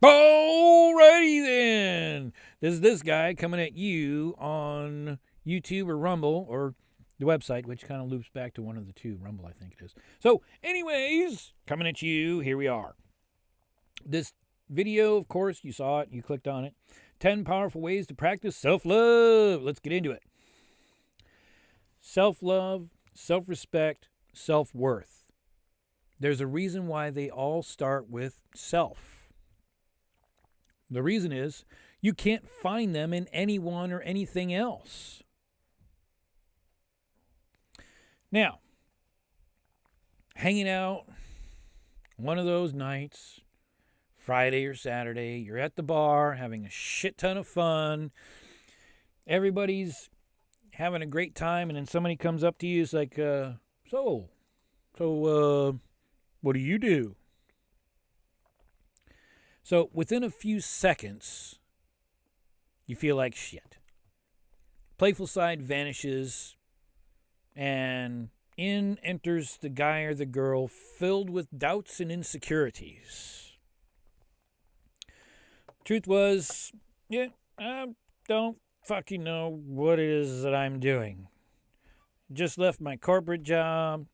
Alrighty then. This is this guy coming at you on YouTube or Rumble or the website, which kind of loops back to one of the two. Rumble, I think it is. So, anyways, coming at you, here we are. This video, of course, you saw it, you clicked on it. 10 powerful ways to practice self-love. Let's get into it. Self-love, self-respect, self-worth. There's a reason why they all start with self. The reason is you can't find them in anyone or anything else. Now, hanging out one of those nights, Friday or Saturday, you're at the bar having a shit ton of fun. Everybody's having a great time, and then somebody comes up to you, it's like, so, what do you do? So within a few seconds, you feel like shit. Playful side vanishes, and in enters the guy or the girl filled with doubts and insecurities. Truth was, I don't fucking know what it is that I'm doing. Just left my corporate job.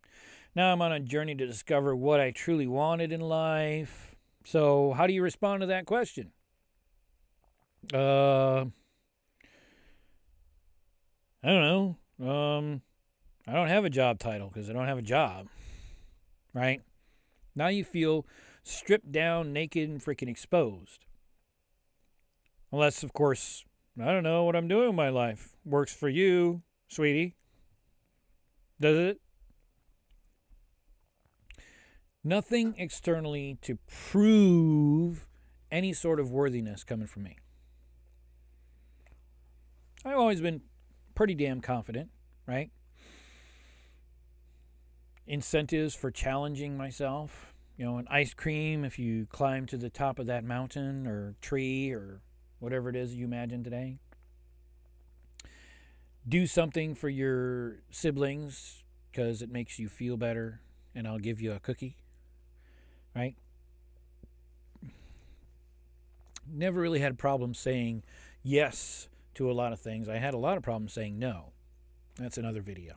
Now I'm on a journey to discover what I truly wanted in life. So how do you respond to that question? I don't know. I don't have a job title because I don't have a job. Right? Now you feel stripped down, naked, and freaking exposed. Unless, of course, I don't know what I'm doing in my life. Works for you, sweetie. Does it? Nothing externally to prove any sort of worthiness coming from me. I've always been pretty damn confident, right? Incentives for challenging myself. You know, an ice cream if you climb to the top of that mountain or tree or whatever it is you imagine today. Do something for your siblings because it makes you feel better, and I'll give you a cookie. Right? Never really had a problem saying yes to a lot of things. I had a lot of problems saying no. That's another video.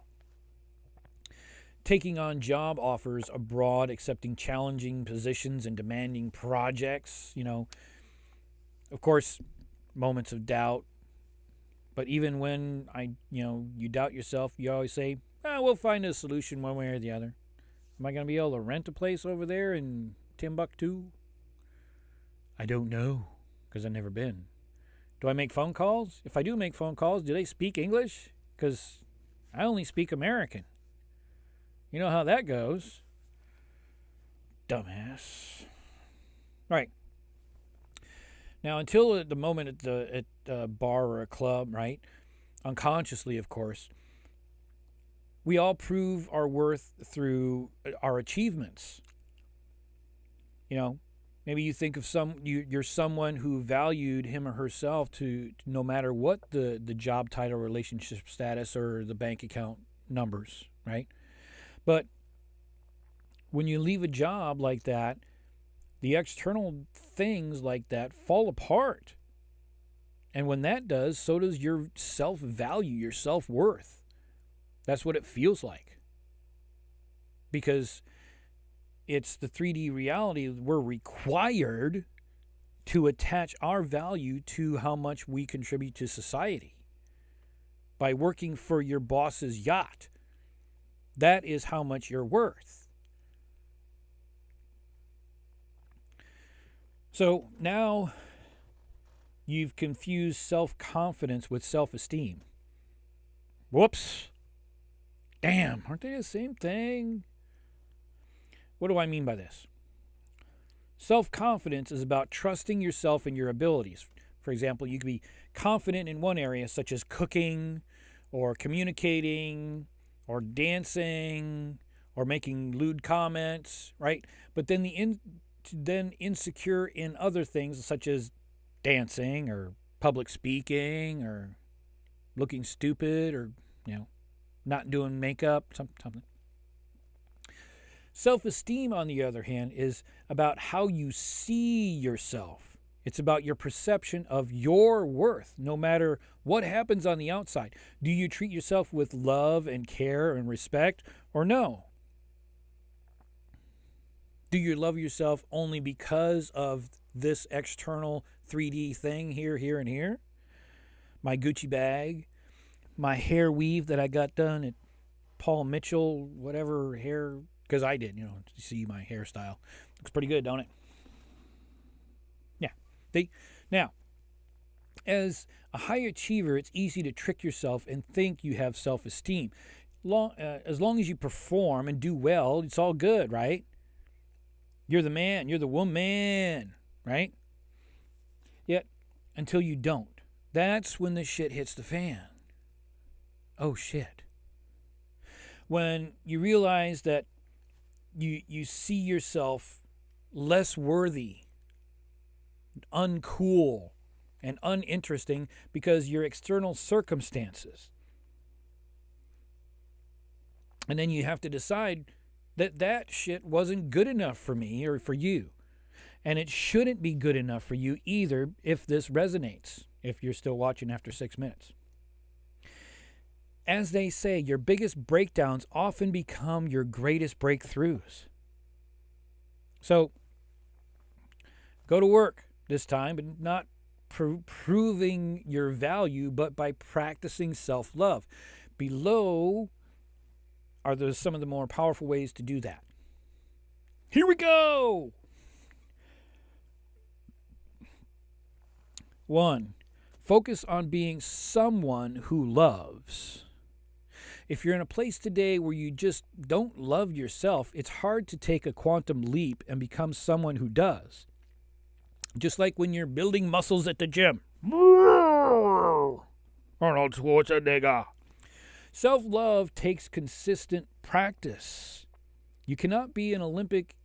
Taking on job offers abroad, accepting challenging positions and demanding projects, Of course, moments of doubt. But even when you doubt yourself, you always say, we'll find a solution one way or the other. Am I going to be able to rent a place over there in Timbuktu? I don't know, because I've never been. Do I make phone calls? If I do make phone calls, do they speak English? Because I only speak American. You know how that goes. Dumbass. Right. Now, until the moment at a bar or a club, right? Unconsciously, of course, we all prove our worth through our achievements. Maybe you think of you're someone who valued him or herself to no matter what the job title, relationship status, or the bank account numbers, right? But when you leave a job like that, the external things like that fall apart. And when that does, so does your self-value, your self-worth. That's what it feels like. Because it's the 3D reality. We're required to attach our value to how much we contribute to society. By working for your boss's yacht, that is how much you're worth. So now you've confused self-confidence with self-esteem. Whoops. Damn, aren't they the same thing? What do I mean by this? Self-confidence is about trusting yourself and your abilities. For example, you could be confident in one area, such as cooking, or communicating, or dancing, or making lewd comments, right? But then insecure in other things, such as dancing, or public speaking, or looking stupid, or, not doing makeup, something. Self-esteem, on the other hand, is about how you see yourself. It's about your perception of your worth, no matter what happens on the outside. Do you treat yourself with love and care and respect, or no? Do you love yourself only because of this external 3D thing here, and here? My Gucci bag, my hair weave that I got done at Paul Mitchell, whatever hair, because I did, you see my hairstyle. Looks pretty good, don't it? Yeah. Now, as a high achiever, it's easy to trick yourself and think you have self-esteem. As long as you perform and do well, it's all good, right? You're the man, you're the woman, right? Yet, until you don't, that's when the shit hits the fan. Oh, shit. When you realize that you see yourself less worthy, uncool, and uninteresting because your external circumstances. And then you have to decide that shit wasn't good enough for me or for you. And it shouldn't be good enough for you either if this resonates, if you're still watching after 6 minutes. As they say, your biggest breakdowns often become your greatest breakthroughs. So, go to work this time, but not proving your value, but by practicing self-love. Below are some of the more powerful ways to do that. Here we go! 1. Focus on being someone who loves. If you're in a place today where you just don't love yourself, it's hard to take a quantum leap and become someone who does. Just like when you're building muscles at the gym. Arnold Schwarzenegger. Self-love takes consistent practice. You cannot be an Olympic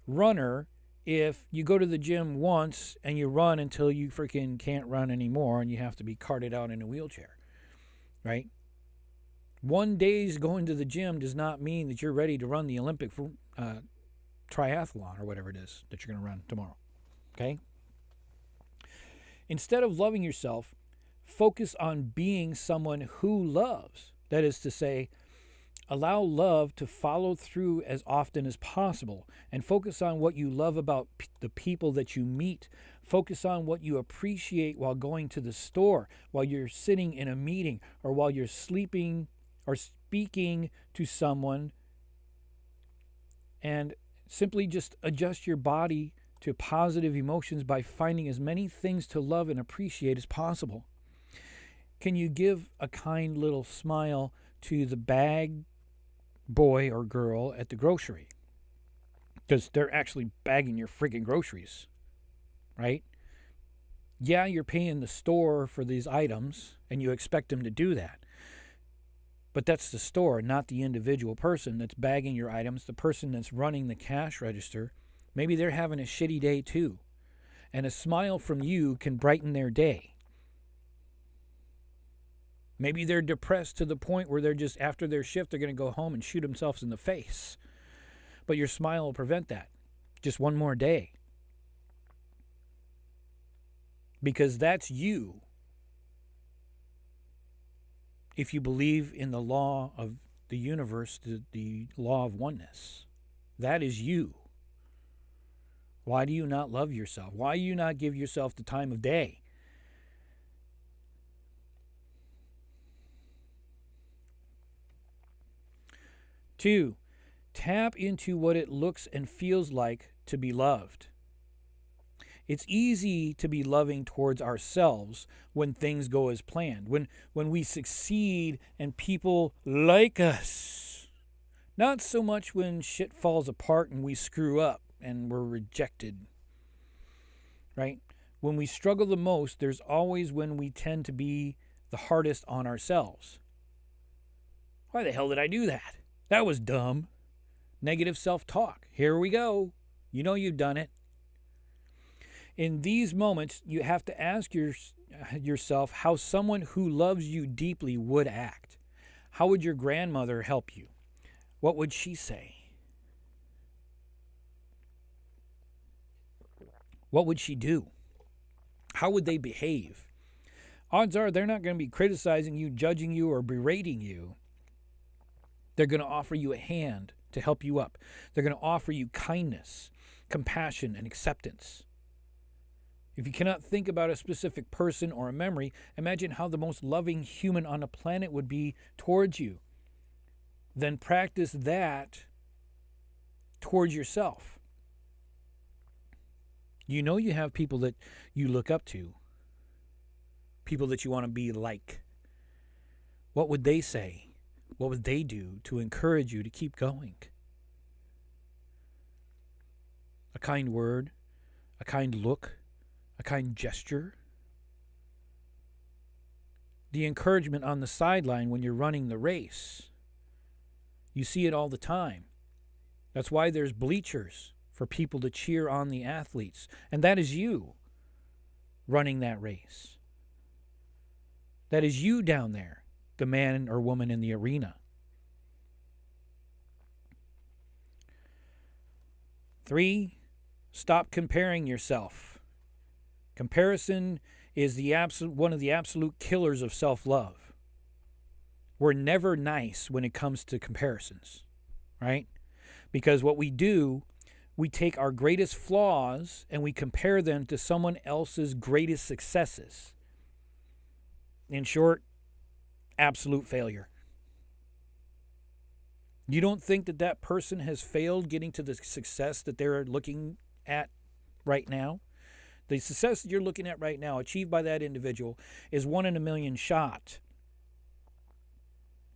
runner if you go to the gym once and you run until you freaking can't run anymore and you have to be carted out in a wheelchair, right? One day's going to the gym does not mean that you're ready to run the Olympic triathlon or whatever it is that you're going to run tomorrow, okay? Instead of loving yourself, focus on being someone who loves. That is to say, allow love to follow through as often as possible and focus on what you love about the people that you meet. Focus on what you appreciate while going to the store, while you're sitting in a meeting, or while you're sleeping or speaking to someone, and simply just adjust your body to positive emotions by finding as many things to love and appreciate as possible. Can you give a kind little smile to the bag boy or girl at the grocery? Because they're actually bagging your friggin' groceries, right? Yeah, you're paying the store for these items, and you expect them to do that. But that's the store, not the individual person that's bagging your items, the person that's running the cash register. Maybe they're having a shitty day too. And a smile from you can brighten their day. Maybe they're depressed to the point where they're just, after their shift, they're going to go home and shoot themselves in the face. But your smile will prevent that. Just one more day. Because that's you. If you believe in the law of the universe, the law of oneness, that is you. Why do you not love yourself? Why do you not give yourself the time of day? Two, tap into what it looks and feels like to be loved. It's easy to be loving towards ourselves when things go as planned, when we succeed and people like us. Not so much when shit falls apart and we screw up and we're rejected, right? When we struggle the most, there's always when we tend to be the hardest on ourselves. Why the hell did I do that? That was dumb. Negative self-talk. Here we go. You know you've done it. In these moments, you have to ask yourself how someone who loves you deeply would act. How would your grandmother help you? What would she say? What would she do? How would they behave? Odds are they're not going to be criticizing you, judging you, or berating you. They're going to offer you a hand to help you up. They're going to offer you kindness, compassion, and acceptance. If you cannot think about a specific person or a memory, imagine how the most loving human on the planet would be towards you. Then practice that towards yourself. You know you have people that you look up to, people that you want to be like. What would they say? What would they do to encourage you to keep going? A kind word, a kind look, a kind gesture. The encouragement on the sideline when you're running the race. You see it all the time. That's why there's bleachers for people to cheer on the athletes. And that is you running that race. That is you down there, the man or woman in the arena. 3, stop comparing yourself. Comparison is one of the absolute killers of self-love. We're never nice when it comes to comparisons, right? Because what we do, we take our greatest flaws and we compare them to someone else's greatest successes. In short, absolute failure. You don't think that that person has failed getting to the success that they're looking at right now? The success that you're looking at right now, achieved by that individual, is 1 in a million shot.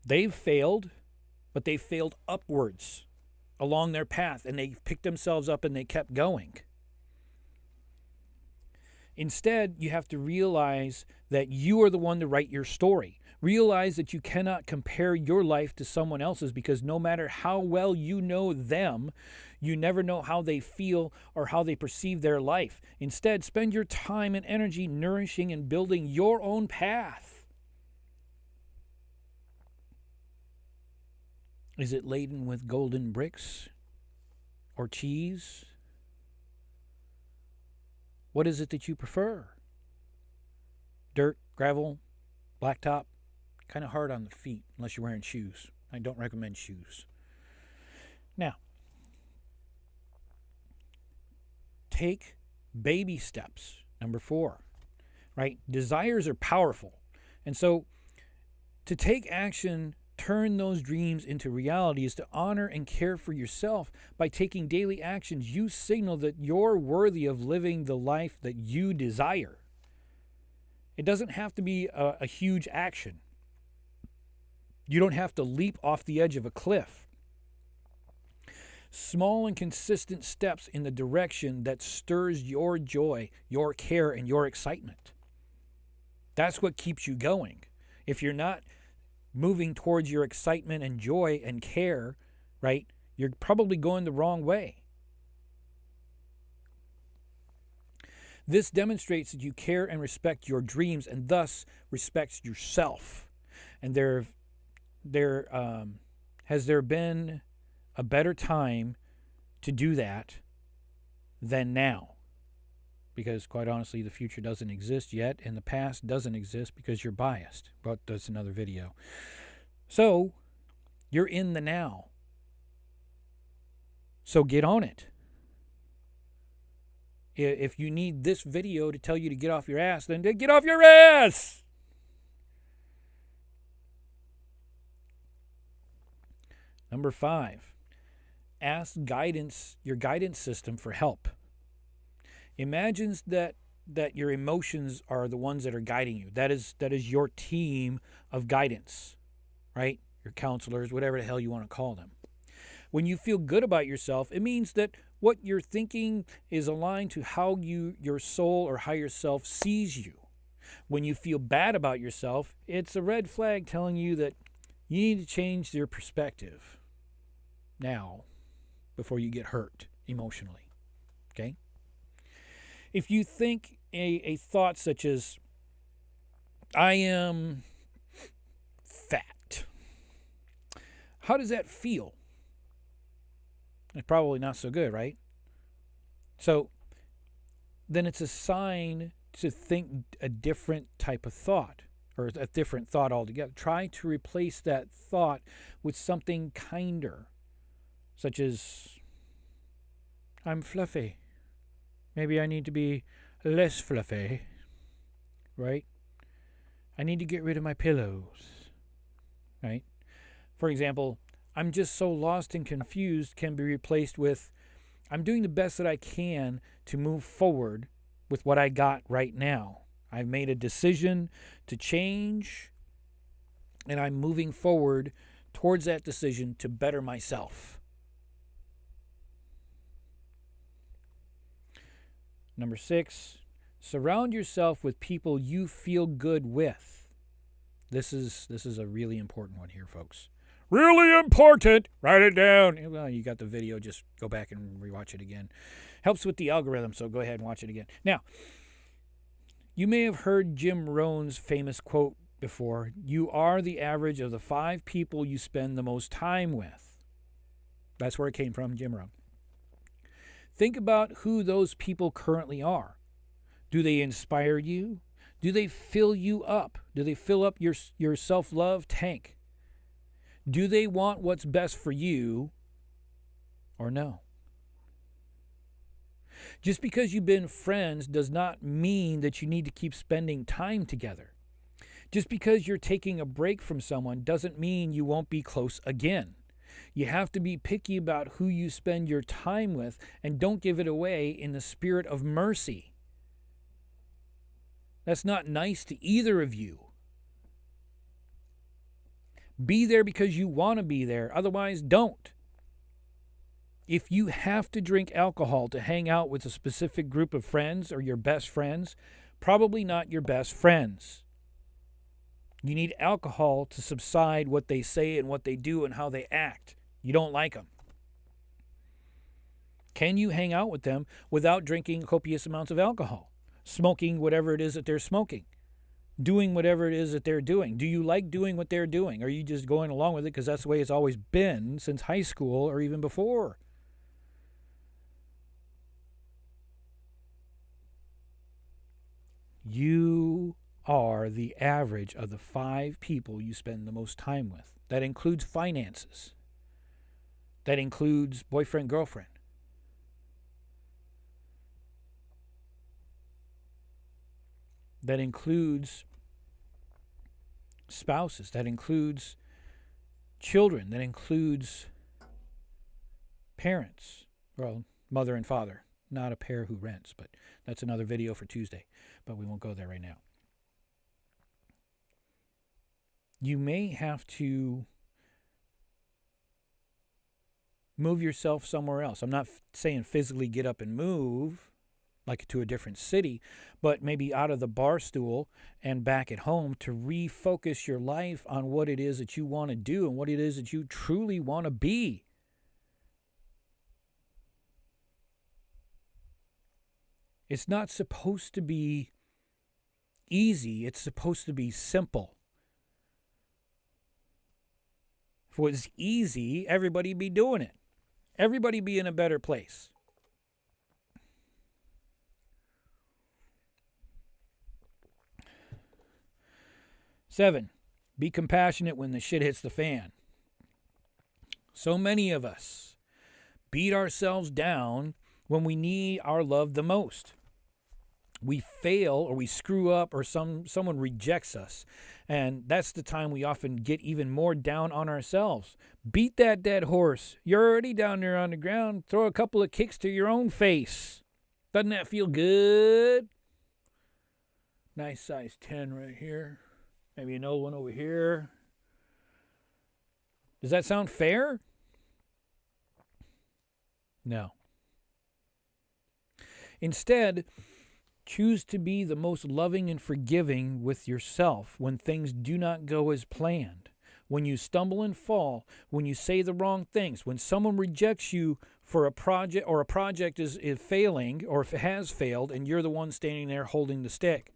They've failed, but they failed upwards along their path, and they picked themselves up and they kept going. Instead, you have to realize that you are the one to write your story. Realize that you cannot compare your life to someone else's, because no matter how well you know them, you never know how they feel or how they perceive their life. Instead, spend your time and energy nourishing and building your own path. Is it laden with golden bricks or cheese? What is it that you prefer? Dirt, gravel, blacktop? Kind of hard on the feet unless you're wearing shoes. I don't recommend shoes. Now, take baby steps. Number 4, right? Desires are powerful. And so to take action, turn those dreams into reality, is to honor and care for yourself. By taking daily actions, you signal that you're worthy of living the life that you desire. It doesn't have to be a huge action. You don't have to leap off the edge of a cliff. Small and consistent steps in the direction that stirs your joy, your care, and your excitement. That's what keeps you going. If you're not moving towards your excitement and joy and care, right, you're probably going the wrong way. This demonstrates that you care and respect your dreams, and thus respects yourself. And has there been a better time to do that than now? Because quite honestly, the future doesn't exist yet, and the past doesn't exist because you're biased. But that's another video. So you're in the now. So get on it. If you need this video to tell you to get off your ass, then get off your ass! Number 5, ask your guidance system for help. Imagine that your emotions are the ones that are guiding you. That is your team of guidance, right? Your counselors, whatever the hell you want to call them. When you feel good about yourself, it means that what you're thinking is aligned to how your soul or higher self sees you. When you feel bad about yourself, it's a red flag telling you that you need to change your perspective now before you get hurt emotionally. Okay? If you think a thought such as, I am fat, how does that feel? It's probably not so good, right? So then it's a sign to think a different type of thought, or a different thought altogether. Try to replace that thought with something kinder, such as, I'm fluffy. Maybe I need to be less fluffy, right? I need to get rid of my pillows, right? For example, I'm just so lost and confused can be replaced with, I'm doing the best that I can to move forward with what I got right now. I've made a decision to change, and I'm moving forward towards that decision to better myself. Number 6, surround yourself with people you feel good with. This is a really important one here, folks. Really important. Write it down. Well, you got the video. Just go back and rewatch it again. Helps with the algorithm, so go ahead and watch it again. Now, you may have heard Jim Rohn's famous quote before. You are the average of the 5 people you spend the most time with. That's where it came from, Jim Rohn. Think about who those people currently are. Do they inspire you? Do they fill you up? Do they fill up your self-love tank? Do they want what's best for you or no? Just because you've been friends does not mean that you need to keep spending time together. Just because you're taking a break from someone doesn't mean you won't be close again. You have to be picky about who you spend your time with, and don't give it away in the spirit of mercy. That's not nice to either of you. Be there because you want to be there. Otherwise, don't. If you have to drink alcohol to hang out with a specific group of friends or your best friends, probably not your best friends. You need alcohol to subside what they say and what they do and how they act. You don't like them. Can you hang out with them without drinking copious amounts of alcohol? Smoking whatever it is that they're smoking? Doing whatever it is that they're doing? Do you like doing what they're doing? Or are you just going along with it because that's the way it's always been since high school or even before? You are the average of the 5 people you spend the most time with. That includes finances. That includes boyfriend, girlfriend. That includes spouses. That includes children. That includes parents. Well, mother and father. Not a pair who rents, but that's another video for Tuesday. But we won't go there right now. You may have to move yourself somewhere else. I'm not saying physically get up and move, like to a different city, but maybe out of the bar stool and back at home to refocus your life on what it is that you want to do and what it is that you truly want to be. It's not supposed to be easy. It's supposed to be simple. If it was easy, everybody be doing it. Everybody be in a better place. Seven, be compassionate when the shit hits the fan. So many of us beat ourselves down when we need our love the most. We fail or we screw up or someone rejects us. And that's the time we often get even more down on ourselves. Beat that dead horse. You're already down there on the ground. Throw a couple of kicks to your own face. Doesn't that feel good? Nice size 10 right here. Maybe another one over here. Does that sound fair? No. Instead, choose to be the most loving and forgiving with yourself when things do not go as planned. When you stumble and fall, when you say the wrong things, when someone rejects you for a project or a project is failing or if it has failed and you're the one standing there holding the stick.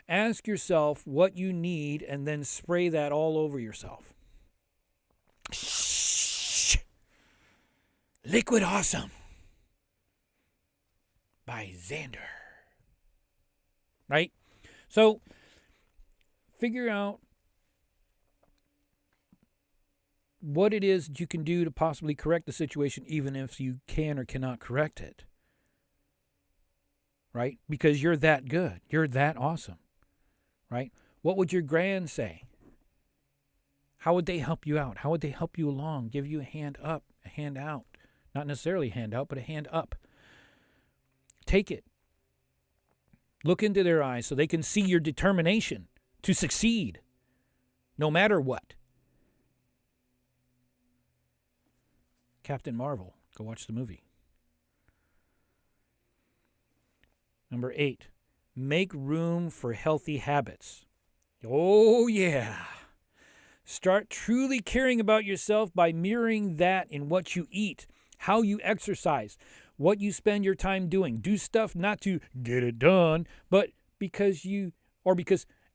Ask yourself what you need and then spray that all over yourself. Shh. Liquid Awesome by Zander. right? So figure out what it is that you can do to possibly correct the situation, even if you can or cannot correct it, right? Because you're that good. You're that awesome, right? What would your grand say? How would they help you out? How would they help you along? Give you a hand up, a hand out. Not necessarily a hand out, but a hand up. Take it. Look into their eyes so they can see your determination to succeed, no matter what. Captain Marvel. Go watch the movie. Number 8, make room for healthy habits. Oh, yeah. Start truly caring about yourself by mirroring that in what you eat, how you exercise, what you spend your time doing. Do stuff not to get it done, but because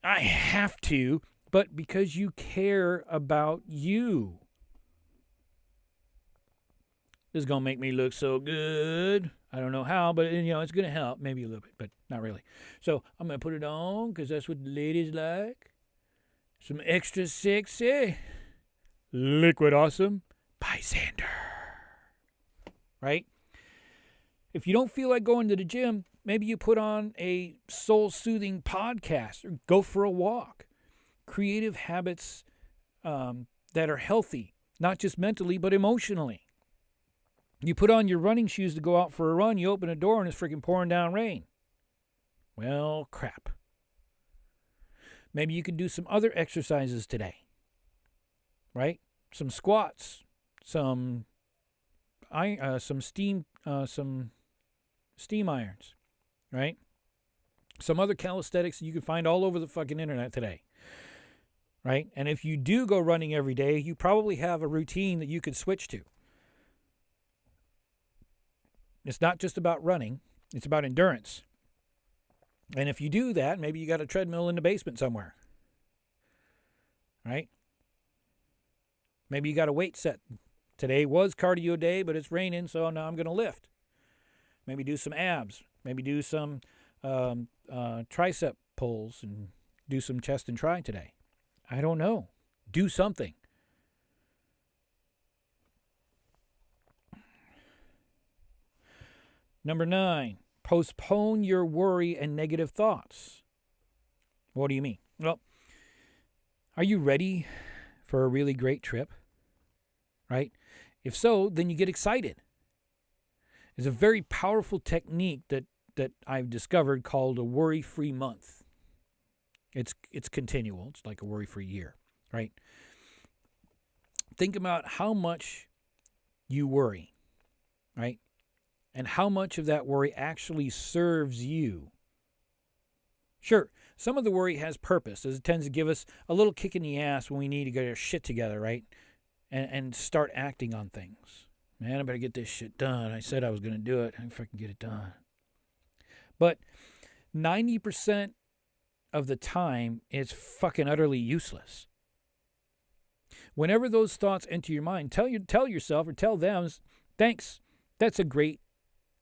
I have to, but because you care about you. This is going to make me look so good. I don't know how, but it's going to help. Maybe a little bit, but not really. So I'm going to put it on because that's what the ladies like. Some extra sexy liquid awesome by Zander. Right? If you don't feel like going to the gym, maybe you put on a soul-soothing podcast or go for a walk. Creative habits that are healthy, not just mentally, but emotionally. You put on your running shoes to go out for a run, you open a door and it's freaking pouring down rain. Well, crap. Maybe you could do some other exercises today, right? Some squats, some steam irons, right? Some other calisthenics you can find all over the fucking internet today, right? And if you do go running every day, you probably have a routine that you could switch to. It's not just about running, it's about endurance. And if you do that, maybe you got a treadmill in the basement somewhere, right? Maybe you got a weight set. Today was cardio day, but it's raining, so now I'm going to lift. Maybe do some abs. Maybe do some tricep pulls and do some chest and tri today. I don't know. Do something. Number 9, postpone your worry and negative thoughts. What do you mean? Well, are you ready for a really great trip? Right? If so, then you get excited. It's a very powerful technique that I've discovered called a worry-free month. It's continual. It's like a worry-free year, right? Think about how much you worry, right? And how much of that worry actually serves you. Sure, some of the worry has purpose, as it tends to give us a little kick in the ass when we need to get our shit together, right? And start acting on things. Man, I better get this shit done. I said I was going to do it. I fucking get it done. But 90% of the time, it's fucking utterly useless. Whenever those thoughts enter your mind, tell yourself or tell them, thanks, that's a great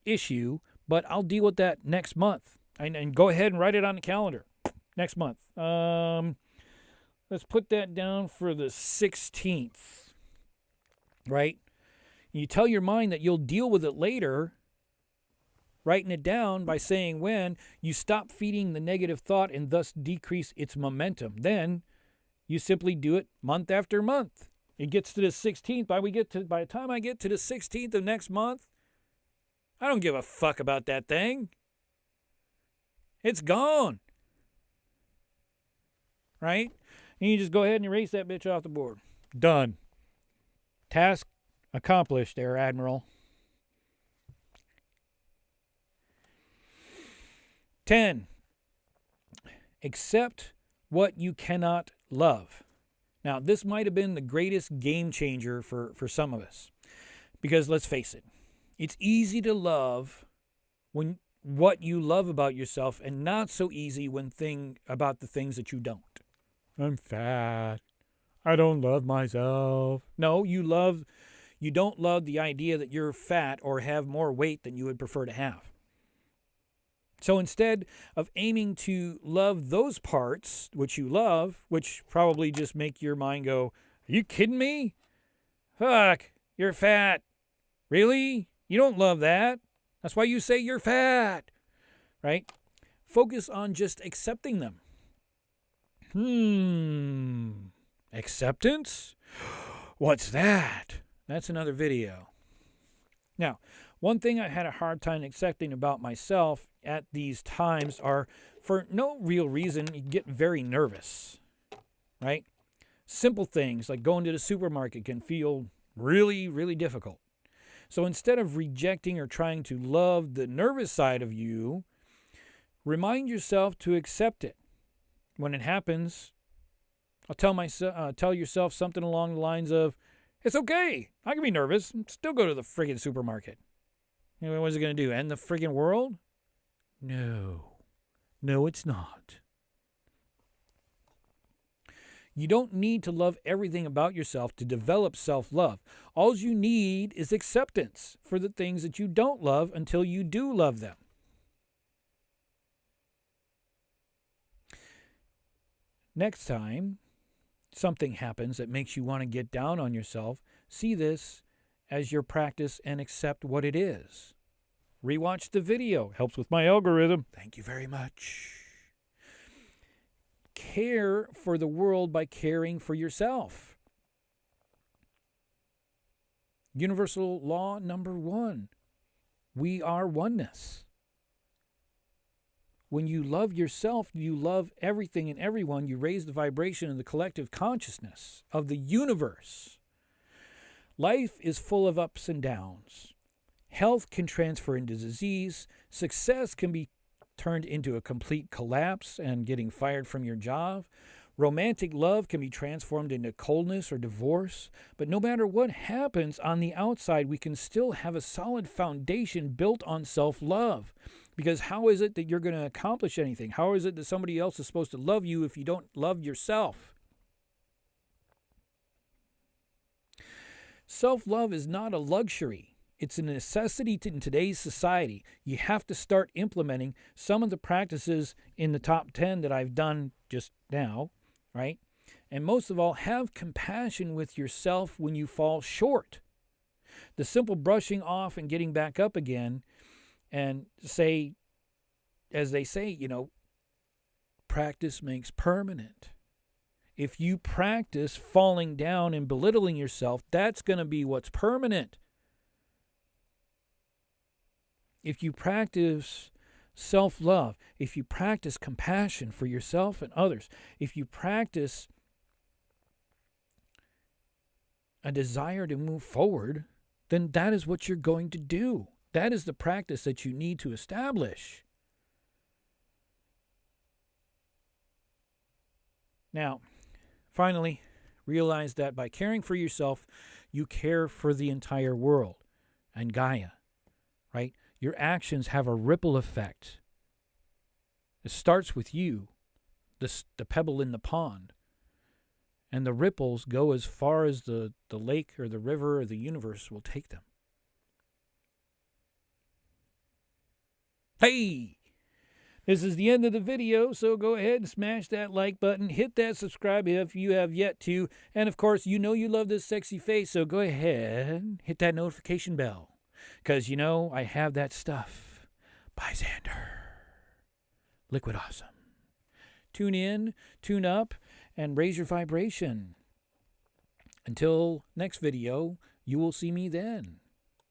issue, but I'll deal with that next month. And go ahead and write it on the calendar. Next month. Let's put that down for the 16th. Right? You tell your mind that you'll deal with it later, writing it down by saying when, you stop feeding the negative thought and thus decrease its momentum. Then you simply do it month after month. It gets to the 16th. By the time I get to the 16th of next month, I don't give a fuck about that thing. It's gone. Right? And you just go ahead and erase that bitch off the board. Done. Task accomplished there, Admiral. 10. Accept what you cannot love. Now, this might have been the greatest game changer for some of us. Because let's face it, it's easy to love when what you love about yourself and not so easy about the things that you don't. I'm fat. I don't love myself. No, you don't love the idea that you're fat or have more weight than you would prefer to have. So instead of aiming to love those parts which you love, which probably just make your mind go, "Are you kidding me? Fuck, you're fat. Really? You don't love that. That's why you say you're fat." Right? Focus on just accepting them. Acceptance? What's that? That's another video. Now, one thing I had a hard time accepting about myself at these times are, for no real reason, you get very nervous, right? Simple things like going to the supermarket can feel really, really difficult. So instead of rejecting or trying to love the nervous side of you, remind yourself to accept it. When it happens, tell yourself something along the lines of, "It's okay. I can be nervous and still go to the friggin' supermarket. You know, what is it going to do? End the friggin' world? No. No, it's not." You don't need to love everything about yourself to develop self-love. All you need is acceptance for the things that you don't love until you do love them. Next time something happens that makes you want to get down on yourself, see this as your practice and accept what it is. Rewatch the video. Helps with my algorithm. Thank you very much. Care for the world by caring for yourself. Universal law number 1. We are oneness. When you love yourself, you love everything and everyone. You raise the vibration of the collective consciousness of the universe. Life is full of ups and downs. Health can transfer into disease. Success can be turned into a complete collapse and getting fired from your job. Romantic love can be transformed into coldness or divorce. But no matter what happens on the outside, we can still have a solid foundation built on self-love. Because how is it that you're going to accomplish anything? How is it that somebody else is supposed to love you if you don't love yourself? Self-love is not a luxury. It's a necessity in today's society. You have to start implementing some of the practices in the top 10 that I've done just now, right? And most of all, have compassion with yourself when you fall short. The simple brushing off and getting back up again, and say, as they say, practice makes permanent. If you practice falling down and belittling yourself, that's going to be what's permanent. If you practice self-love, if you practice compassion for yourself and others, if you practice a desire to move forward, then that is what you're going to do. That is the practice that you need to establish. Now, finally, realize that by caring for yourself, you care for the entire world and Gaia, right? Your actions have a ripple effect. It starts with you, the pebble in the pond, and the ripples go as far as the lake or the river or the universe will take them. Hey! This is the end of the video, so go ahead and smash that like button. Hit that subscribe if you have yet to. And of course, you know you love this sexy face, so go ahead and hit that notification bell. Because I have that stuff by Zander. Liquid awesome. Tune in, tune up, and raise your vibration. Until next video, you will see me then.